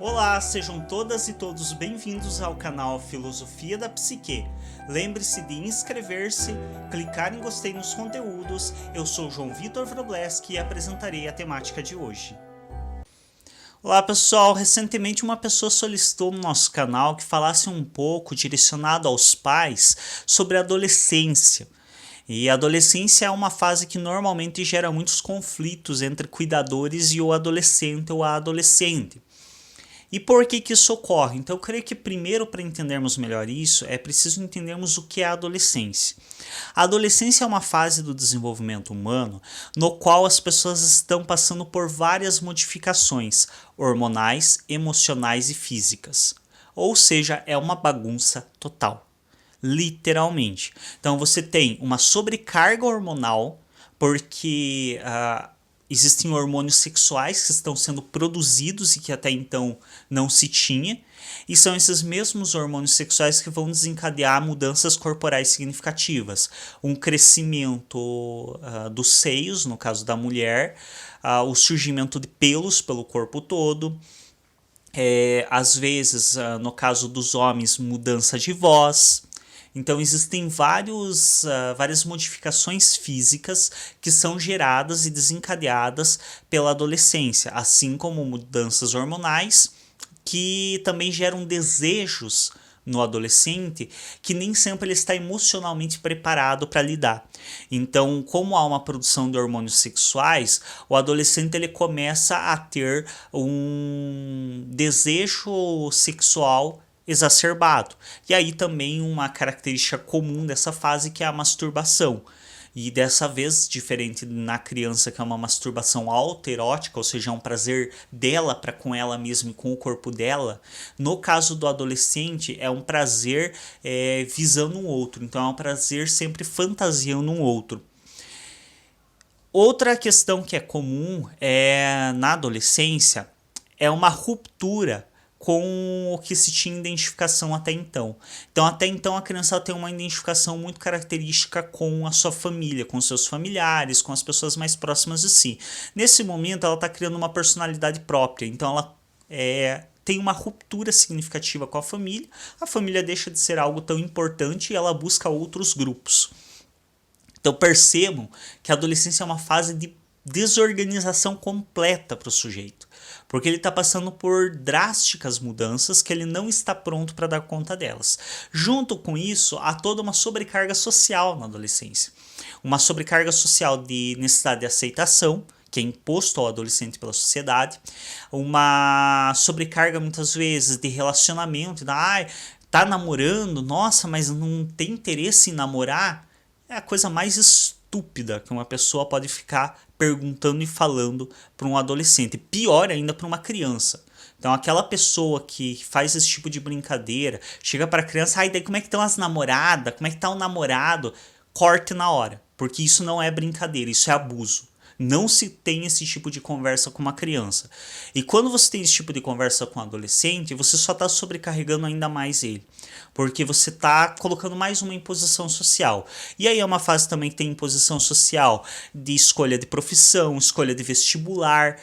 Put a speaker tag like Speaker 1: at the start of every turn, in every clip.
Speaker 1: Olá, sejam todas e todos bem-vindos ao canal Filosofia da Psique. Lembre-se de inscrever-se, clicar em gostei nos conteúdos. Eu sou João Vitor Wrobleski e apresentarei a temática de hoje. Olá pessoal, recentemente uma pessoa solicitou no nosso canal que falasse um pouco direcionado aos pais sobre a adolescência. E a adolescência é uma fase que normalmente gera muitos conflitos entre cuidadores e o adolescente ou a adolescente. E por que isso ocorre? Então eu creio que primeiro, para entendermos melhor isso, é preciso entendermos o que é a adolescência. A adolescência é uma fase do desenvolvimento humano no qual as pessoas estão passando por várias modificações hormonais, emocionais e físicas. Ou seja, é uma bagunça total, literalmente. Então você tem uma sobrecarga hormonal, porque existem hormônios sexuais que estão sendo produzidos e que até então não se tinha, e são esses mesmos hormônios sexuais que vão desencadear mudanças corporais significativas. Um crescimento dos seios, no caso da mulher, o surgimento de pelos pelo corpo todo, às vezes, no caso dos homens, mudança de voz. Então existem várias modificações físicas que são geradas e desencadeadas pela adolescência, assim como mudanças hormonais que também geram desejos no adolescente que nem sempre ele está emocionalmente preparado para lidar. Então, como há uma produção de hormônios sexuais, o adolescente ele começa a ter um desejo sexual exacerbado. E aí também uma característica comum dessa fase que é a masturbação. E dessa vez, diferente na criança, que é uma masturbação autoerótica, ou seja, é um prazer dela para com ela mesma e com o corpo dela, no caso do adolescente é um prazer visando um outro, então é um prazer sempre fantasiando um outro. Outra questão que é comum na adolescência é uma ruptura com o que se tinha identificação até então. Então, até então, a criança tem uma identificação muito característica com a sua família, com seus familiares, com as pessoas mais próximas de si. Nesse momento, ela está criando uma personalidade própria. Então, ela tem uma ruptura significativa com a família deixa de ser algo tão importante e ela busca outros grupos. Então, percebam que a adolescência é uma fase de desorganização completa para o sujeito, porque ele está passando por drásticas mudanças que ele não está pronto para dar conta delas. Junto com isso, há toda uma sobrecarga social na adolescência, uma sobrecarga social de necessidade de aceitação, que é imposto ao adolescente pela sociedade, uma sobrecarga muitas vezes de relacionamento, tá namorando, nossa, mas não tem interesse em namorar. É a coisa mais estúpida que uma pessoa pode ficar perguntando e falando para um adolescente. Pior ainda para uma criança. Então aquela pessoa que faz esse tipo de brincadeira, chega para a criança, daí como é que estão as namoradas? Como é que tá o namorado? Corte na hora, porque isso não é brincadeira, isso é abuso. Não se tem esse tipo de conversa com uma criança. E quando você tem esse tipo de conversa com um adolescente, você só está sobrecarregando ainda mais ele. Porque você está colocando mais uma imposição social. E aí é uma fase também que tem imposição social de escolha de profissão, escolha de vestibular.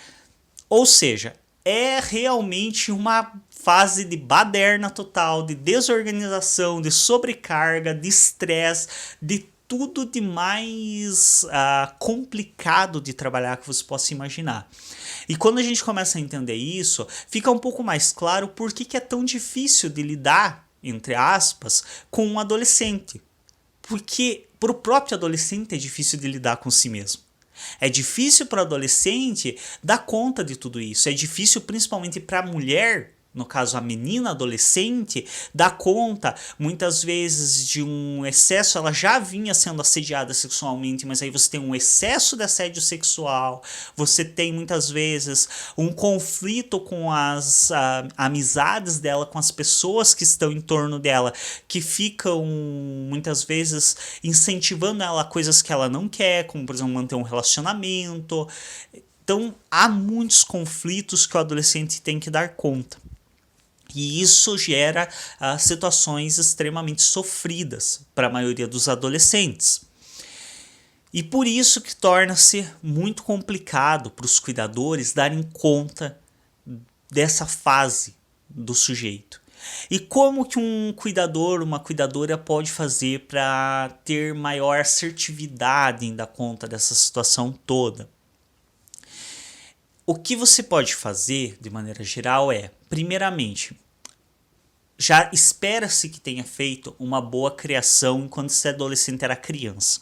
Speaker 1: Ou seja, é realmente uma fase de baderna total, de desorganização, de sobrecarga, de estresse, de tudo de mais complicado de trabalhar que você possa imaginar. E quando a gente começa a entender isso, fica um pouco mais claro por que é tão difícil de lidar, entre aspas, com um adolescente. Porque para o próprio adolescente é difícil de lidar com si mesmo. É difícil para o adolescente dar conta de tudo isso. É difícil principalmente para a mulher, no caso a menina adolescente, dar conta muitas vezes de um excesso. Ela já vinha sendo assediada sexualmente, mas aí você tem um excesso de assédio sexual, você tem muitas vezes um conflito com as amizades dela, com as pessoas que estão em torno dela, que ficam muitas vezes incentivando ela a coisas que ela não quer, como por exemplo manter um relacionamento. Então há muitos conflitos que o adolescente tem que dar conta. E isso gera situações extremamente sofridas para a maioria dos adolescentes. E por isso que torna-se muito complicado para os cuidadores darem conta dessa fase do sujeito. E como que um cuidador, uma cuidadora pode fazer para ter maior assertividade em dar conta dessa situação toda? O que você pode fazer, de maneira geral, é, primeiramente, já espera-se que tenha feito uma boa criação enquanto esse adolescente era criança.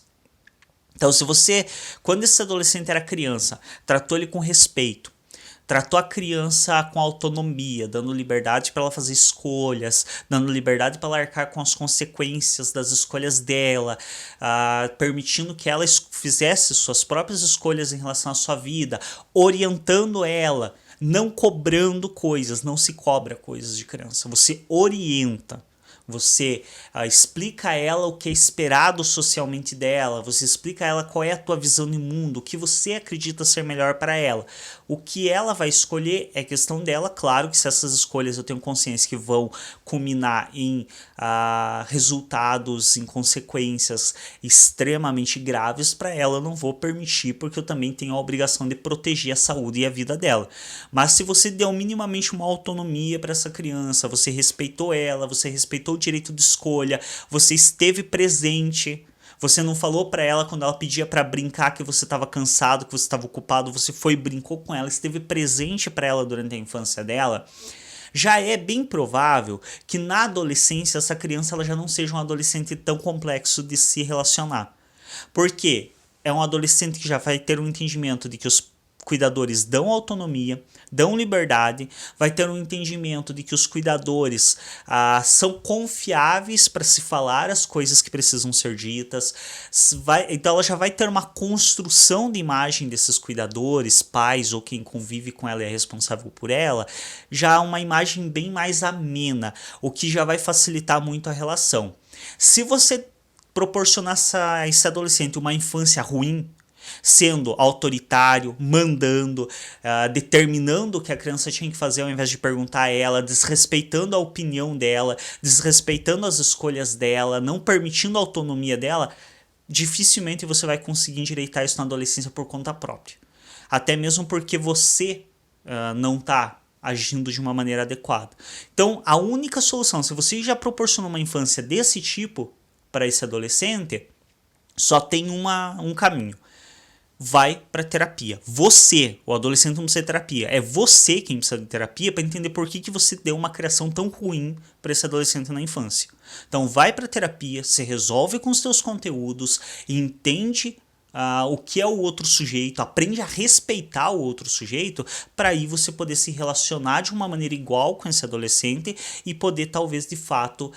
Speaker 1: Então, se você, quando esse adolescente era criança, tratou ele com respeito, tratou a criança com autonomia, dando liberdade para ela fazer escolhas, dando liberdade para ela arcar com as consequências das escolhas dela, permitindo que ela fizesse suas próprias escolhas em relação à sua vida, orientando ela, não cobrando coisas, não se cobra coisas de criança, você orienta. Você explica a ela o que é esperado socialmente dela, você explica a ela qual é a tua visão de mundo, o que você acredita ser melhor para ela. O que ela vai escolher é questão dela, claro que se essas escolhas eu tenho consciência que vão culminar em resultados, em consequências extremamente graves para ela, eu não vou permitir, porque eu também tenho a obrigação de proteger a saúde e a vida dela. Mas se você deu minimamente uma autonomia para essa criança, você respeitou ela, você respeitou o direito de escolha, você esteve presente, você não falou para ela quando ela pedia para brincar que você estava cansado, que você estava ocupado, você foi e brincou com ela, esteve presente para ela durante a infância dela, já é bem provável que na adolescência essa criança ela já não seja um adolescente tão complexo de se relacionar. Por quê? É um adolescente que já vai ter um entendimento de que os cuidadores dão autonomia, dão liberdade, vai ter um entendimento de que os cuidadores são confiáveis para se falar as coisas que precisam ser ditas, então ela já vai ter uma construção de imagem desses cuidadores, pais ou quem convive com ela e é responsável por ela, já uma imagem bem mais amena, o que já vai facilitar muito a relação. Se você proporcionar a esse adolescente uma infância ruim, sendo autoritário, mandando, determinando o que a criança tinha que fazer ao invés de perguntar a ela, desrespeitando a opinião dela, desrespeitando as escolhas dela, não permitindo a autonomia dela, dificilmente você vai conseguir endireitar isso na adolescência por conta própria. Até mesmo porque você não está agindo de uma maneira adequada. Então, a única solução, se você já proporcionou uma infância desse tipo para esse adolescente, só tem um caminho. Vai para terapia. Você, o adolescente, não precisa de terapia. É você quem precisa de terapia para entender por que você deu uma criação tão ruim para esse adolescente na infância. Então vai para terapia, se resolve com os teus conteúdos, entende o que é o outro sujeito, aprende a respeitar o outro sujeito, para aí você poder se relacionar de uma maneira igual com esse adolescente e poder talvez de fato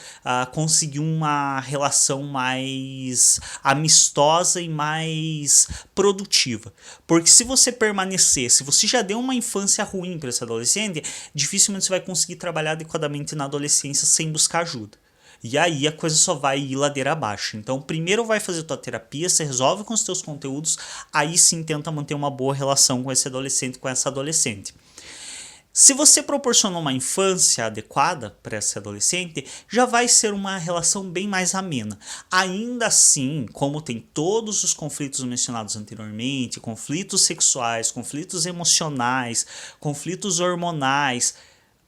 Speaker 1: conseguir uma relação mais amistosa e mais produtiva. Porque se você permanecer, se você já deu uma infância ruim para esse adolescente, dificilmente você vai conseguir trabalhar adequadamente na adolescência sem buscar ajuda. E aí a coisa só vai ir ladeira abaixo. Então primeiro vai fazer tua terapia, se resolve com os teus conteúdos, aí sim tenta manter uma boa relação com esse adolescente, com essa adolescente. Se você proporcionou uma infância adequada para esse adolescente, já vai ser uma relação bem mais amena. Ainda assim, como tem todos os conflitos mencionados anteriormente, conflitos sexuais, conflitos emocionais, conflitos hormonais,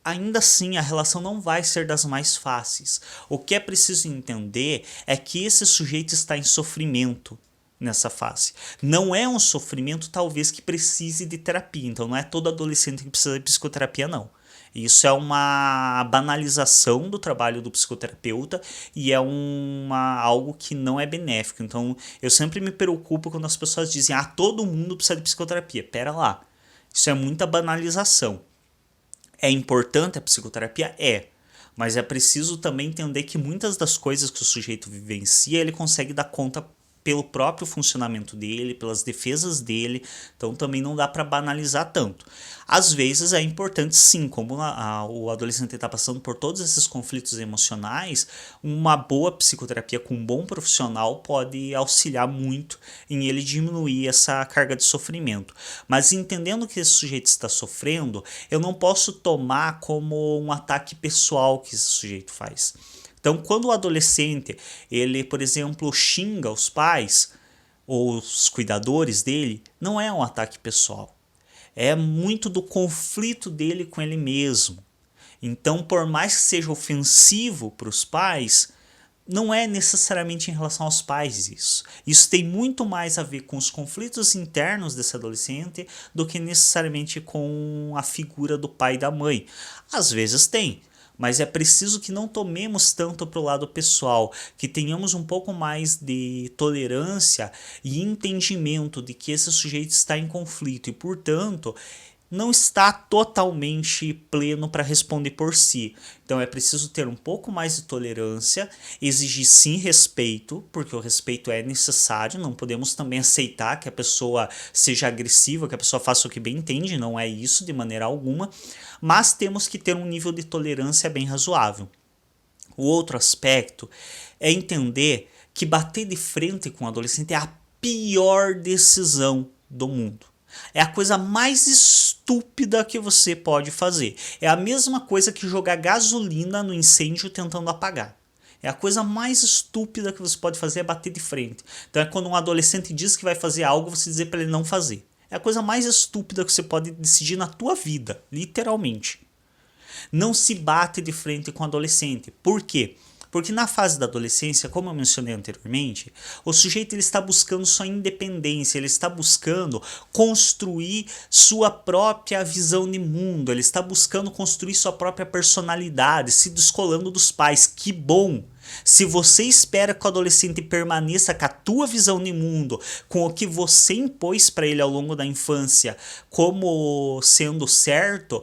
Speaker 1: ainda assim a relação não vai ser das mais fáceis. O que é preciso entender é que esse sujeito está em sofrimento nessa fase. Não é um sofrimento talvez que precise de terapia, então não é todo adolescente que precisa de psicoterapia não. Isso é uma banalização do trabalho do psicoterapeuta e é algo que não é benéfico. Então eu sempre me preocupo quando as pessoas dizem todo mundo precisa de psicoterapia. Pera lá, isso é muita banalização. É importante a psicoterapia? Mas é preciso também entender que muitas das coisas que o sujeito vivencia, ele consegue dar conta pelo próprio funcionamento dele, pelas defesas dele, então também não dá para banalizar tanto. Às vezes é importante sim, como o adolescente está passando por todos esses conflitos emocionais, uma boa psicoterapia com um bom profissional pode auxiliar muito em ele diminuir essa carga de sofrimento. Mas entendendo que esse sujeito está sofrendo, eu não posso tomar como um ataque pessoal que esse sujeito faz. Então, quando o adolescente, ele, por exemplo, xinga os pais ou os cuidadores dele, não é um ataque pessoal. é muito do conflito dele com ele mesmo. Então, por mais que seja ofensivo para os pais, não é necessariamente em relação aos pais isso. Isso tem muito mais a ver com os conflitos internos desse adolescente do que necessariamente com a figura do pai e da mãe. Às vezes tem, mas é preciso que não tomemos tanto para o lado pessoal, que tenhamos um pouco mais de tolerância e entendimento de que esse sujeito está em conflito e, portanto, não está totalmente pleno para responder por si. Então é preciso ter um pouco mais de tolerância, exigir sim respeito, porque o respeito é necessário, não podemos também aceitar que a pessoa seja agressiva, que a pessoa faça o que bem entende, não é isso de maneira alguma, mas temos que ter um nível de tolerância bem razoável. O outro aspecto é entender que bater de frente com o adolescente é a pior decisão do mundo. É a coisa mais estúpida que você pode fazer. É a mesma coisa que jogar gasolina no incêndio tentando apagar. É a coisa mais estúpida que você pode fazer é bater de frente. Então é quando um adolescente diz que vai fazer algo, você dizer para ele não fazer. É a coisa mais estúpida que você pode decidir na tua vida, literalmente. Não se bate de frente com o adolescente. Por quê? Porque na fase da adolescência, como eu mencionei anteriormente, o sujeito ele está buscando sua independência, ele está buscando construir sua própria visão de mundo, ele está buscando construir sua própria personalidade, se descolando dos pais. Que bom! Se você espera que o adolescente permaneça com a tua visão de mundo, com o que você impôs para ele ao longo da infância como sendo certo,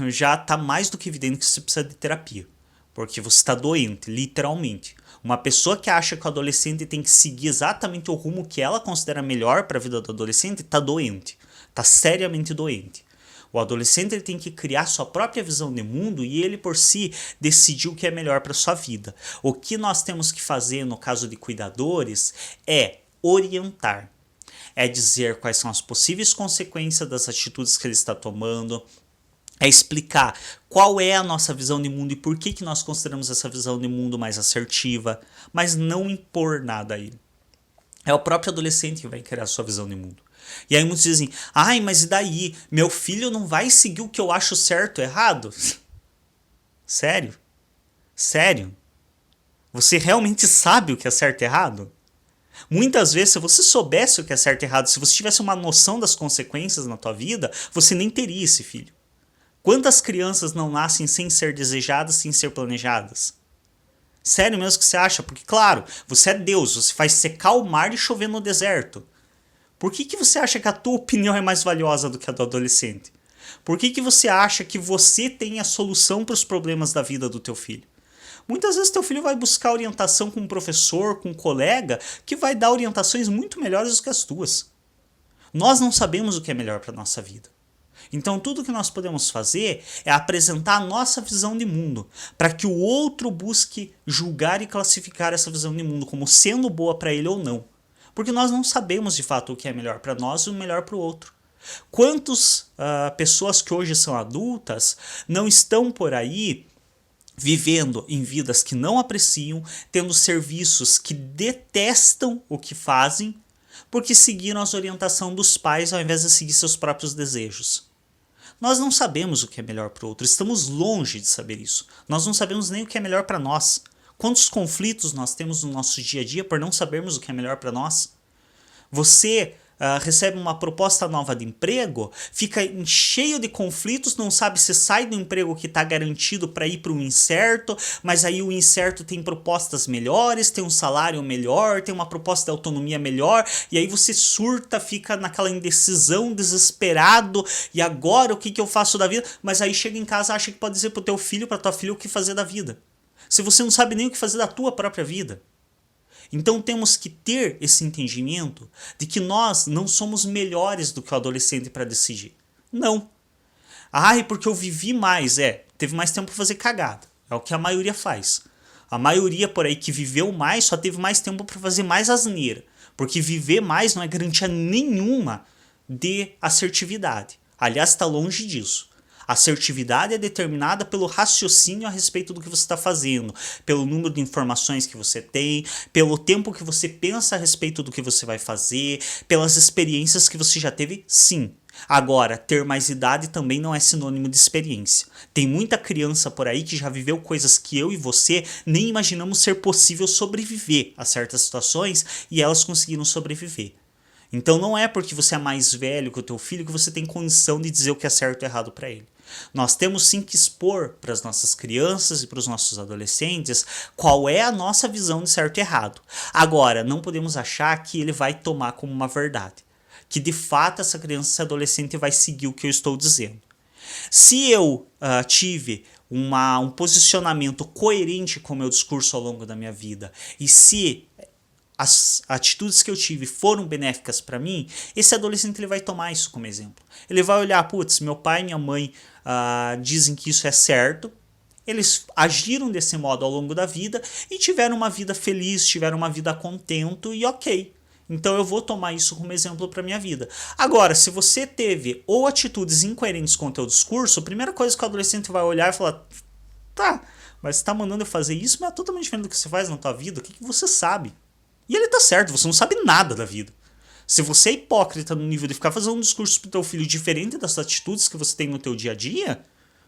Speaker 1: já está mais do que evidente que você precisa de terapia. Porque você está doente, literalmente. Uma pessoa que acha que o adolescente tem que seguir exatamente o rumo que ela considera melhor para a vida do adolescente está doente. Está seriamente doente. O adolescente ele tem que criar sua própria visão de mundo e ele por si decidir o que é melhor para sua vida. O que nós temos que fazer no caso de cuidadores é orientar. É dizer quais são as possíveis consequências das atitudes que ele está tomando, é explicar qual é a nossa visão de mundo e por que nós consideramos essa visão de mundo mais assertiva, mas não impor nada a ele. É o próprio adolescente que vai criar a sua visão de mundo. E aí muitos dizem, ai, mas e daí? Meu filho não vai seguir o que eu acho certo ou errado? Sério? Sério? Você realmente sabe o que é certo e errado? Muitas vezes, se você soubesse o que é certo e errado, se você tivesse uma noção das consequências na tua vida, você nem teria esse filho. Quantas crianças não nascem sem ser desejadas, sem ser planejadas? Sério mesmo que você acha? Porque, claro, você é Deus, você faz secar o mar e chover no deserto. Por que você acha que a tua opinião é mais valiosa do que a do adolescente? Por que você acha que você tem a solução para os problemas da vida do teu filho? Muitas vezes teu filho vai buscar orientação com um professor, com um colega, que vai dar orientações muito melhores do que as tuas. Nós não sabemos o que é melhor para a nossa vida. Então tudo que nós podemos fazer é apresentar a nossa visão de mundo, para que o outro busque julgar e classificar essa visão de mundo como sendo boa para ele ou não. Porque nós não sabemos de fato o que é melhor para nós e o melhor para o outro. Quantas pessoas que hoje são adultas não estão por aí vivendo em vidas que não apreciam, tendo serviços que detestam o que fazem, porque seguiram as orientações dos pais ao invés de seguir seus próprios desejos. Nós não sabemos o que é melhor para o outro, estamos longe de saber isso. Nós não sabemos nem o que é melhor para nós. Quantos conflitos nós temos no nosso dia a dia por não sabermos o que é melhor para nós? Você recebe uma proposta nova de emprego, fica cheio de conflitos, não sabe se sai do emprego que está garantido para ir para o incerto, mas aí o incerto tem propostas melhores, tem um salário melhor, tem uma proposta de autonomia melhor, e aí você surta, fica naquela indecisão, desesperado, e agora o que eu faço da vida? Mas aí chega em casa, acha que pode dizer para o teu filho, para tua filha o que fazer da vida. Se você não sabe nem o que fazer da tua própria vida. Então temos que ter esse entendimento de que nós não somos melhores do que o adolescente para decidir. Não. Ai, porque eu vivi mais. Teve mais tempo para fazer cagada. É o que a maioria faz. A maioria por aí que viveu mais só teve mais tempo para fazer mais asneira. Porque viver mais não é garantia nenhuma de assertividade. Aliás, está longe disso. Assertividade é determinada pelo raciocínio a respeito do que você está fazendo, pelo número de informações que você tem, pelo tempo que você pensa a respeito do que você vai fazer, pelas experiências que você já teve, sim. Agora, ter mais idade também não é sinônimo de experiência. Tem muita criança por aí que já viveu coisas que eu e você nem imaginamos ser possível sobreviver a certas situações e elas conseguiram sobreviver. Então não é porque você é mais velho que o teu filho que você tem condição de dizer o que é certo ou errado para ele. Nós temos sim que expor para as nossas crianças e para os nossos adolescentes qual é a nossa visão de certo e errado. Agora, não podemos achar que ele vai tomar como uma verdade. Que de fato essa criança e adolescente vai seguir o que eu estou dizendo. Se eu tive um posicionamento coerente com o meu discurso ao longo da minha vida e se as atitudes que eu tive foram benéficas para mim, esse adolescente ele vai tomar isso como exemplo. Ele vai olhar, putz, meu pai e minha mãe dizem que isso é certo, eles agiram desse modo ao longo da vida e tiveram uma vida feliz, tiveram uma vida contento e ok. Então eu vou tomar isso como exemplo para minha vida. Agora, se você teve ou atitudes incoerentes com o teu discurso, a primeira coisa que o adolescente vai olhar e falar, tá, mas você tá mandando eu fazer isso, mas é totalmente diferente do que você faz na tua vida, o que você sabe? E ele tá certo, você não sabe nada da vida. Se você é hipócrita no nível de ficar fazendo um discurso pro teu filho diferente das atitudes que você tem no teu dia a dia,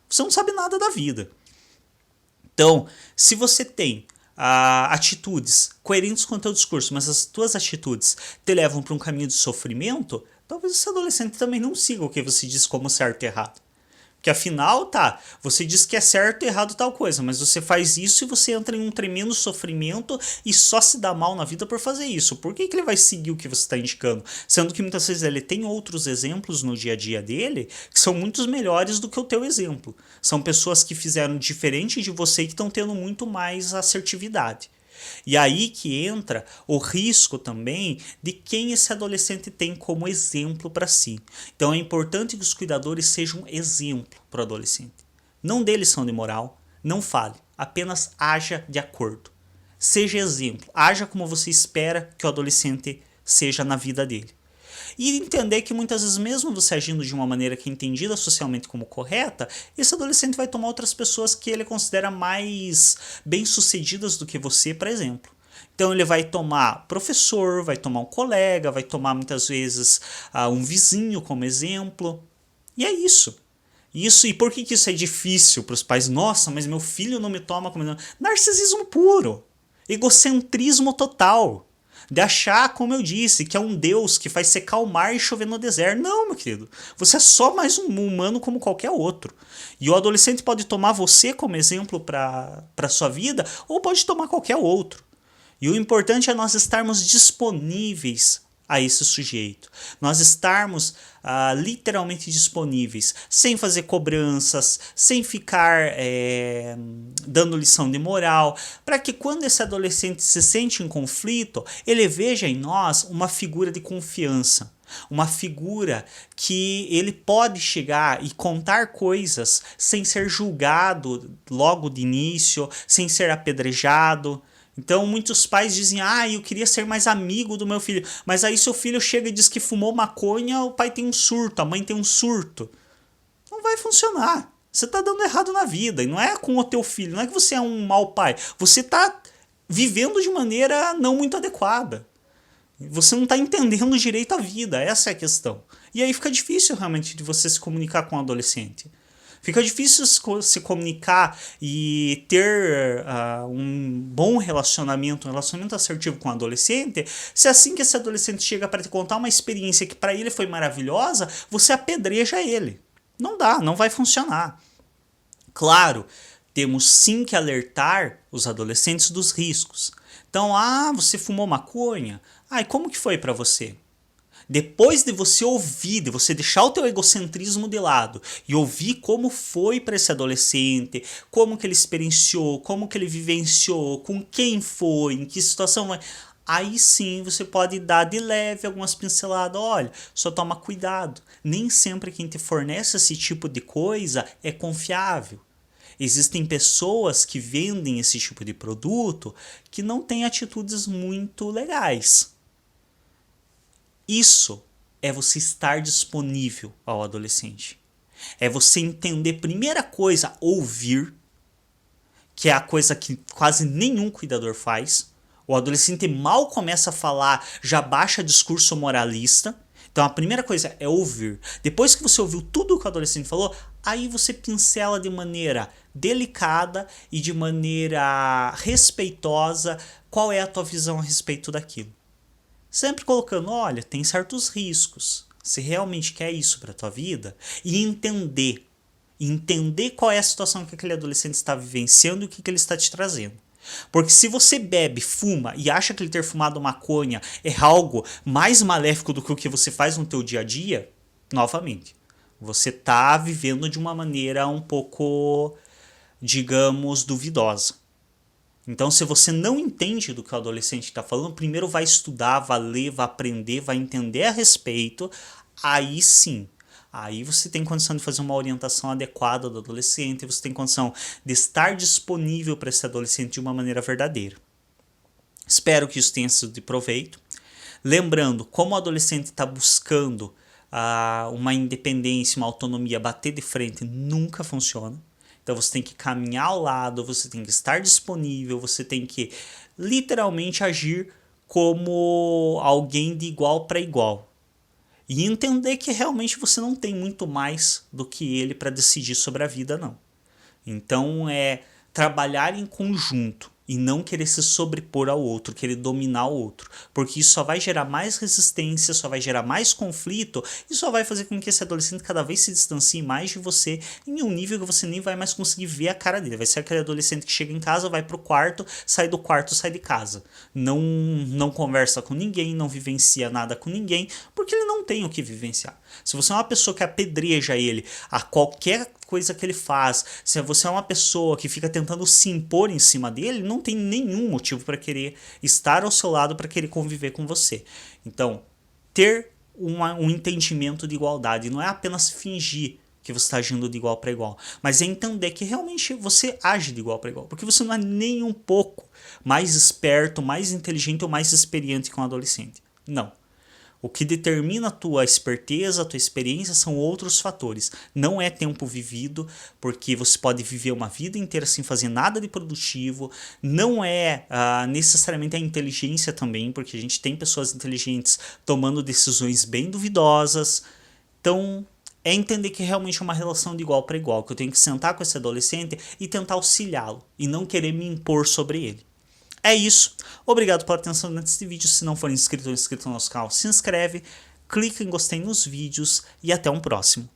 Speaker 1: você não sabe nada da vida. Então, se você tem atitudes coerentes com o teu discurso, mas as tuas atitudes te levam para um caminho de sofrimento, talvez esse adolescente também não siga o que você diz como certo e errado. Porque afinal, tá, você diz que é certo e errado tal coisa, mas você faz isso e você entra em um tremendo sofrimento e só se dá mal na vida por fazer isso. Por que ele vai seguir o que você está indicando? Sendo que muitas vezes ele tem outros exemplos no dia a dia dele que são muito melhores do que o teu exemplo. São pessoas que fizeram diferente de você e que estão tendo muito mais assertividade. E aí que entra o risco também de quem esse adolescente tem como exemplo para si. Então é importante que os cuidadores sejam exemplo para o adolescente. Não dê lição de moral, não fale, apenas haja de acordo. Seja exemplo, haja como você espera que o adolescente seja na vida dele. E entender que muitas vezes, mesmo você agindo de uma maneira que é entendida socialmente como correta, esse adolescente vai tomar outras pessoas que ele considera mais bem-sucedidas do que você, por exemplo. Então ele vai tomar professor, vai tomar um colega, vai tomar muitas vezes um vizinho como exemplo. E é isso. Isso, e por que isso é difícil para os pais? Nossa, mas meu filho não me toma como exemplo. Narcisismo puro. Egocentrismo total. De achar, como eu disse, que é um Deus que faz secar o mar e chover no deserto. Não, meu querido. Você é só mais um humano como qualquer outro. E o adolescente pode tomar você como exemplo para sua vida ou pode tomar qualquer outro. E o importante é nós estarmos disponíveis a esse sujeito. Nós estarmos literalmente disponíveis, sem fazer cobranças, sem ficar dando lição de moral, para que quando esse adolescente se sente em conflito, ele veja em nós uma figura de confiança. Uma figura que ele pode chegar e contar coisas sem ser julgado logo de início, sem ser apedrejado. Então muitos pais dizem, eu queria ser mais amigo do meu filho. Mas aí seu filho chega e diz que fumou maconha, o pai tem um surto, a mãe tem um surto. Não vai funcionar. Você está dando errado na vida. E não é com o teu filho, não é que você é um mau pai. Você está vivendo de maneira não muito adequada. Você não está entendendo direito a vida, essa é a questão. E aí fica difícil realmente de você se comunicar com um adolescente. Fica difícil se comunicar e ter um bom relacionamento, um relacionamento assertivo com o adolescente, se assim que esse adolescente chega para te contar uma experiência que para ele foi maravilhosa, você apedreja ele. Não dá, não vai funcionar. Claro, temos sim que alertar os adolescentes dos riscos. Então, você fumou maconha? E como que foi para você? Depois de você ouvir, de você deixar o teu egocentrismo de lado e ouvir como foi para esse adolescente, como que ele experienciou, como que ele vivenciou, com quem foi, em que situação vai, aí sim você pode dar de leve algumas pinceladas. Olha, só toma cuidado. Nem sempre quem te fornece esse tipo de coisa é confiável. Existem pessoas que vendem esse tipo de produto que não têm atitudes muito legais. Isso é você estar disponível ao adolescente. É você entender, primeira coisa, ouvir, que é a coisa que quase nenhum cuidador faz. O adolescente mal começa a falar, já baixa discurso moralista. Então Então a primeira coisa é ouvir. Depois que você ouviu tudo o que o adolescente falou, aí você pincela de maneira delicada e de maneira respeitosa qual é a tua visão a respeito daquilo. Sempre colocando, olha, tem certos riscos. Se realmente quer isso para tua vida, e entender qual é a situação que aquele adolescente está vivenciando e o que ele está te trazendo. Porque se você bebe, fuma e acha que ele ter fumado maconha é algo mais maléfico do que o que você faz no teu dia a dia, novamente, você está vivendo de uma maneira um pouco, digamos, duvidosa. Então, se você não entende do que o adolescente está falando, primeiro vai estudar, vai ler, vai aprender, vai entender a respeito, aí sim. Aí você tem condição de fazer uma orientação adequada do adolescente, você tem condição de estar disponível para esse adolescente de uma maneira verdadeira. Espero que isso tenha sido de proveito. Lembrando, como o adolescente está buscando uma independência, uma autonomia, bater de frente nunca funciona. Então você tem que caminhar ao lado, você tem que estar disponível, você tem que literalmente agir como alguém de igual para igual. E entender que realmente você não tem muito mais do que ele para decidir sobre a vida, não. Então é trabalhar em conjunto e não querer se sobrepor ao outro, querer dominar o outro. Porque isso só vai gerar mais resistência, só vai gerar mais conflito e só vai fazer com que esse adolescente cada vez se distancie mais de você em um nível que você nem vai mais conseguir ver a cara dele. Vai ser aquele adolescente que chega em casa, vai pro quarto, sai do quarto, sai de casa. Não conversa com ninguém, não vivencia nada com ninguém, porque ele não tem o que vivenciar. Se você é uma pessoa que apedreja ele a qualquer coisa que ele faz, se você é uma pessoa que fica tentando se impor em cima dele, não tem nenhum motivo para querer estar ao seu lado, para querer conviver com você. Então, ter um entendimento de igualdade não é apenas fingir que você está agindo de igual para igual, mas é entender que realmente você age de igual para igual, porque você não é nem um pouco mais esperto, mais inteligente ou mais experiente que um adolescente. Não. O que determina a tua esperteza, a tua experiência são outros fatores. Não é tempo vivido, porque você pode viver uma vida inteira sem fazer nada de produtivo. Não é necessariamente a inteligência também, porque a gente tem pessoas inteligentes tomando decisões bem duvidosas. Então, é entender que realmente é uma relação de igual para igual, que eu tenho que sentar com esse adolescente e tentar auxiliá-lo, e não querer me impor sobre ele. É isso. Obrigado pela atenção nesse vídeo. Se não for inscrito ou inscrito no nosso canal, se inscreve, clica em gostei nos vídeos e até um próximo.